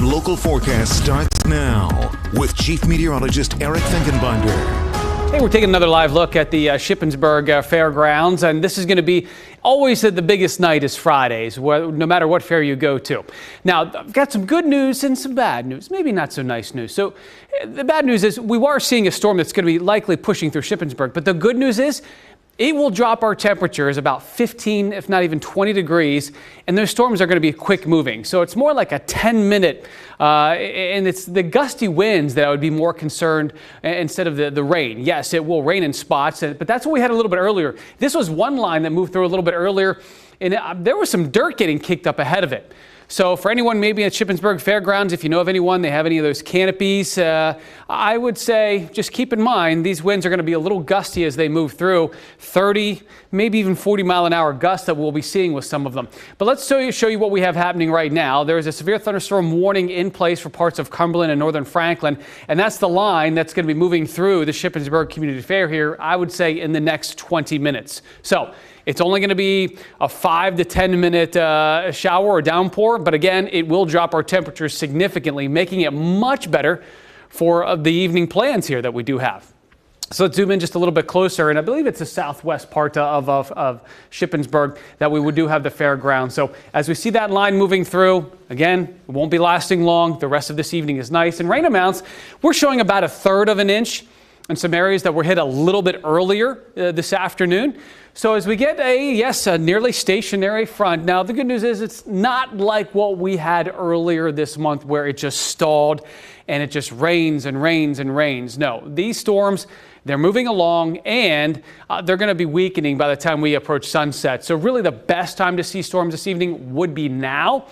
accurate local forecast starts now with Chief Meteorologist Eric Finkenbinder. Hey, we're taking another live look at the Shippensburg Fairgrounds, and this is going to be always the biggest night is Fridays, no matter what fair you go to. Now, I've got some good news and some bad news, maybe not so nice news. So the bad news is we are seeing a storm that's going to be likely pushing through Shippensburg, but the good news is it will drop our temperatures about 15, if not even 20 degrees, and those storms are going to be quick moving. So it's more like a 10-minute, and it's the gusty winds that I would be more concerned instead of the rain. Yes, it will rain in spots, but that's what we had a little bit earlier. This was one line that moved through a little bit earlier, and there was some dirt getting kicked up ahead of it. So for anyone maybe at Shippensburg Fairgrounds, if you know of anyone, they have any of those canopies, I would say just keep in mind these winds are going to be a little gusty as they move through, 30, maybe even 40-mile-an-hour gusts that we'll be seeing with some of them. But let's show you what we have happening right now. There is a severe thunderstorm warning in place for parts of Cumberland and northern Franklin, and that's the line that's going to be moving through the Shippensburg Community Fair here, I would say, in the next 20 minutes. So it's only going to be a 5 to 10-minute shower or downpour, but again, it will drop our temperatures significantly, making it much better for the evening plans here that we do have. So let's zoom in just a little bit closer, and I believe it's the southwest part of Shippensburg that we do have the fairground. So as we see that line moving through, again, it won't be lasting long. The rest of this evening is nice. And rain amounts, we're showing about 1/3 of an inch in some areas that were hit a little bit earlier this afternoon. So as we get a nearly stationary front. Now, the good news is it's not like what we had earlier this month where it just stalled and it just rains and rains and rains. No, these storms, they're moving along, and they're going to be weakening by the time we approach sunset. So really the best time to see storms this evening would be now.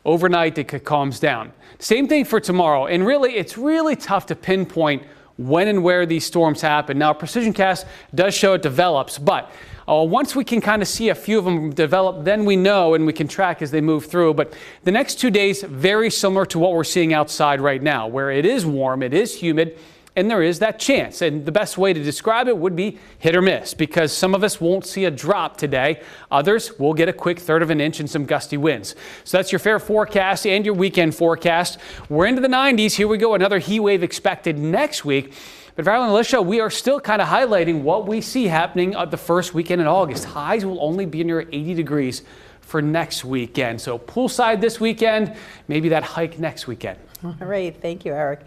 Overnight, it calms down. Same thing for tomorrow. And really, it's really tough to pinpoint when and where these storms happen. Now, Precision Cast does show it develops, but once we can kind of see a few of them develop, then we know and we can track as they move through. But the next 2 days, very similar to what we're seeing outside right now, where it is warm, it is humid, and there is that chance. And the best way to describe it would be hit or miss, because some of us won't see a drop today. Others will get a quick 1/3 of an inch and some gusty winds. So that's your fair forecast and your weekend forecast. We're into the 90s. Here we go. Another heat wave expected next week. But Valerie and Alicia, we are still kind of highlighting what we see happening the first weekend in August. Highs will only be near 80 degrees for next weekend. So poolside this weekend, maybe that hike next weekend. All right. Thank you, Eric.